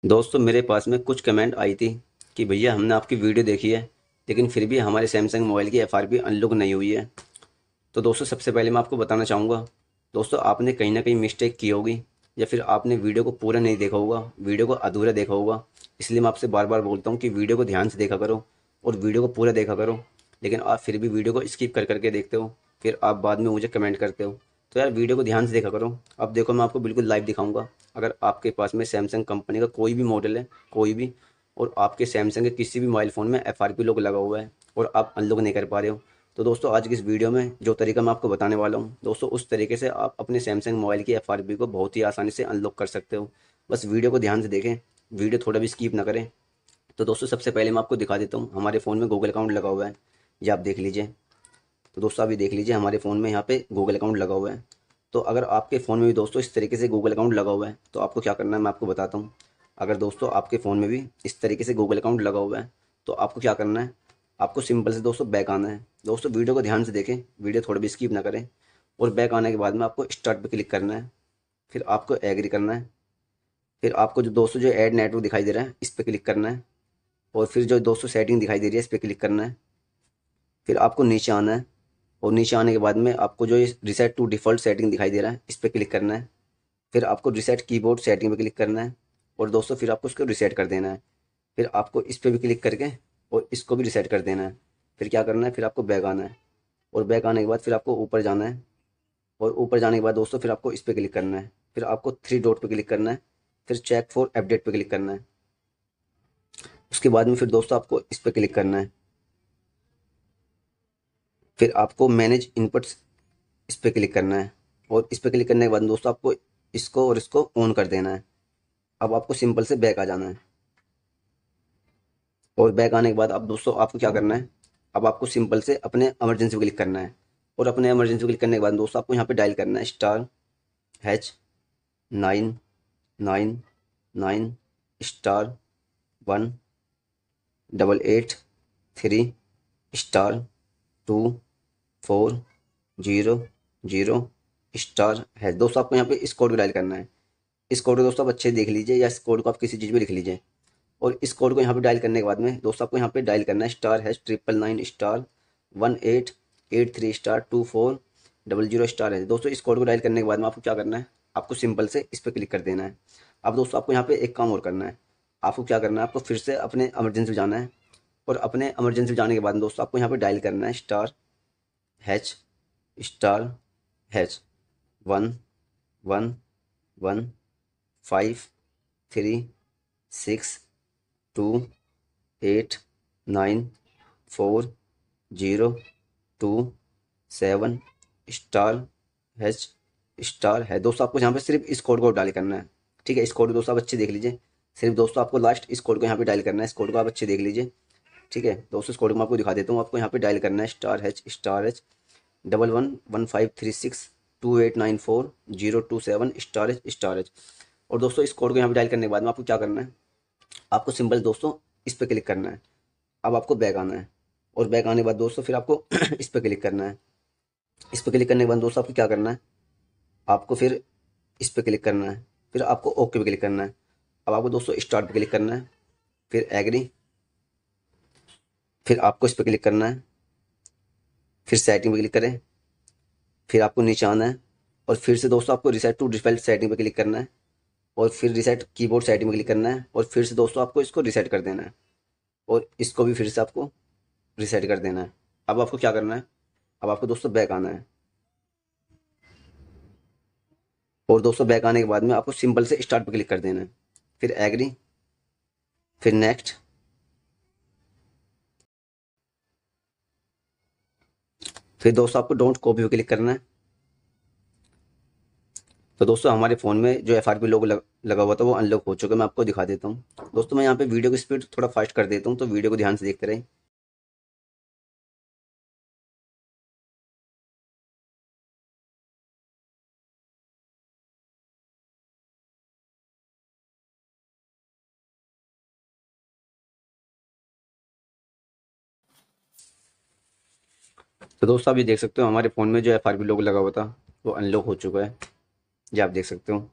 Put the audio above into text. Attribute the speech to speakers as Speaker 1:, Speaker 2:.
Speaker 1: दोस्तों मेरे पास में कुछ कमेंट आई थी कि भैया हमने आपकी वीडियो देखी है लेकिन फिर भी हमारे सैमसंग मोबाइल की एफआरपी अनलॉक नहीं हुई है। तो दोस्तों सबसे पहले मैं आपको बताना चाहूँगा, दोस्तों आपने कहीं ना कहीं मिस्टेक की होगी या फिर आपने वीडियो को पूरा नहीं देखा होगा, वीडियो को अधूरा देखा होगा। इसलिए मैं आपसे बार बार बोलता हूँ कि वीडियो को ध्यान से देखा करो और वीडियो को पूरा देखा करो। लेकिन आप फिर भी वीडियो को स्किप कर करके देखते हो, फिर आप बाद में मुझे कमेंट करते हो। तो यार वीडियो को ध्यान से देखा करो। अब देखो मैं आपको बिल्कुल लाइव दिखाऊंगा। अगर आपके पास में सैमसंग कंपनी का कोई भी मॉडल है, कोई भी, और आपके सैमसंग के किसी भी मोबाइल फ़ोन में एफआरपी लोग लगा हुआ है और आप अनलॉक नहीं कर पा रहे हो, तो दोस्तों आज की इस वीडियो में जो तरीका मैं आपको बताने वाला हूँ दोस्तों, उस तरीके से आप अपने सैमसंग मोबाइल की एफआरपी को बहुत ही आसानी से अनलॉक कर सकते हो। बस वीडियो को ध्यान से देखें, वीडियो थोड़ा भी स्किप ना करें। तो दोस्तों सबसे पहले मैं आपको दिखा देता हूँ, हमारे फ़ोन में गूगल अकाउंट लगा हुआ है, ये आप देख लीजिए। तो दोस्तों अभी देख लीजिए हमारे फ़ोन में यहाँ पे गूगल अकाउंट लगा हुआ है। तो अगर आपके फ़ोन में भी दोस्तों इस तरीके से गूगल अकाउंट लगा हुआ है तो आपको क्या करना है मैं आपको बताता हूँ। अगर दोस्तों आपके फ़ोन में भी इस तरीके से गूगल अकाउंट लगा हुआ है तो आपको क्या करना है, आपको सिंपल से दोस्तों बैक आना है। दोस्तों वीडियो को ध्यान से देखें, वीडियो थोड़ा भी स्किप ना करें। और बैक आने के बाद में आपको स्टार्ट पे क्लिक करना है, फिर आपको एग्री करना है, फिर आपको जो दोस्तों जो ऐड नेटवर्क दिखाई दे रहा है इस पर क्लिक करना है, और फिर जो दोस्तों सेटिंग दिखाई दे रही है इस पर क्लिक करना है। फिर आपको नीचे आना है, और नीचे आने के बाद में आपको जो ये रिसेट टू डिफ़ॉल्ट सेटिंग दिखाई दे रहा है इस पर क्लिक करना है। फिर आपको रिसेट कीबोर्ड सेटिंग पे क्लिक करना है, और दोस्तों फिर आपको उसको रिसेट कर देना है। फिर आपको इस पे भी क्लिक करके और इसको भी रिसेट कर देना है। फिर क्या करना है, फिर आपको बैक आना है, और बैक आने के बाद फिर आपको ऊपर जाना है, और ऊपर जाने के बाद दोस्तों फिर आपको इस पे क्लिक करना है। फिर आपको थ्री डॉट पे क्लिक करना है, फिर चेक फॉर अपडेट पे क्लिक करना है। उसके बाद में फिर दोस्तों आपको इस पे क्लिक करना है, फिर आपको मैनेज इनपुट्स इस पे क्लिक करना है, और इस पे क्लिक करने के बाद दोस्तों आपको इसको और इसको ऑन कर देना है। अब आपको सिंपल से बैक आ जाना है, और बैक आने के बाद अब दोस्तों आपको क्या करना है, अब आपको सिंपल से अपने इमरजेंसी पे क्लिक करना है। और अपने इमरजेंसी पे क्लिक करने के बाद दोस्तों आपको यहाँ पे डायल करना है star hatch 999 star 1 8 8 3 star 2 4 0 0 star है। दोस्तों आपको यहाँ पे इस कोड को डायल करना है। इस कोड को दोस्तों आप अच्छे देख लीजिए, या इस कोड को आप किसी चीज़ में लिख लीजिए। और इस कोड को यहाँ पे डायल करने के बाद में दोस्तों आपको यहाँ पे डायल करना है star hash 999 star 1 8 8 3 star 2 4 0 0 star है। दोस्तों इस कोड को डायल करने के बाद में आपको क्या करना है, आपको सिंपल से इस पर क्लिक कर देना है। अब दोस्तों आपको यहाँ पे एक काम और करना है। आपको क्या करना है, आपको फिर से अपने इमरजेंसी जाना है, और अपने इमरजेंसी जाने के बाद दोस्तों आपको यहाँ पे डायल करना है hatch star hatch 1 1 1 5 3 6 2 8 9 4 0 2 7 star hatch star है। दोस्तों आपको यहाँ पे सिर्फ इस कोड को डायल करना है। ठीक है, इस कोड को दोस्तों आप अच्छे देख लीजिए। सिर्फ दोस्तों आपको लास्ट इस कोड को यहाँ पे डायल करना है, इस कोड को आप अच्छे देख लीजिए। ठीक है दोस्तों, इस कोड को मैं आपको दिखा देता हूँ। आपको यहाँ पे डायल करना है स्टार हैच 11 1 5 3 6 2 8 9 4 0 2 7 स्टार एच। और दोस्तों इस कोड को यहाँ पे डायल करने के बाद में आपको क्या करना है, आपको सिंपल दोस्तों इस पे क्लिक करना है। अब आपको बैक आना है, और बैक आने के बाद दोस्तों फिर आपको इस पे क्लिक करना है। इस पे क्लिक करने के बाद दोस्तों आपको क्या करना है, आपको फिर इस पे क्लिक करना है, फिर आपको ओके पे क्लिक करना है। अब आपको दोस्तों स्टार्ट पे क्लिक करना है, फिर एग्री, फिर आपको इस पे क्लिक करना है, फिर सेटिंग पे क्लिक करें, फिर आपको नीचे आना है, और फिर से दोस्तों आपको रिसेट टू डिफ़ॉल्ट सेटिंग पे क्लिक करना है, और फिर रिसेट कीबोर्ड सेटिंग पे क्लिक करना है, और फिर से दोस्तों आपको इसको रिसेट कर देना है, और इसको भी फिर से आपको रिसेट कर देना है। अब आपको क्या करना है, अब आपको दोस्तों बैक आना है, और दोस्तों बैक आने के बाद में आपको सिंपल से स्टार्ट पे क्लिक कर देना है, फिर एग्री, फिर नेक्स्ट, फिर दोस्तों आपको डोंट कॉपी पे क्लिक करना है। तो दोस्तों हमारे फ़ोन में जो एफ आर पी लोगो लगा हुआ था वो अनलॉक हो चुका है। मैं आपको दिखा देता हूँ। दोस्तों मैं यहाँ पे वीडियो की स्पीड थोड़ा फास्ट कर देता हूँ, तो वीडियो को ध्यान से देखते रहें। तो दोस्तों आप ये देख सकते हो हमारे फ़ोन में जो एफ आर पी लोगो लगा हुआ था वो अनलॉक हो चुका है, ये आप देख सकते हो।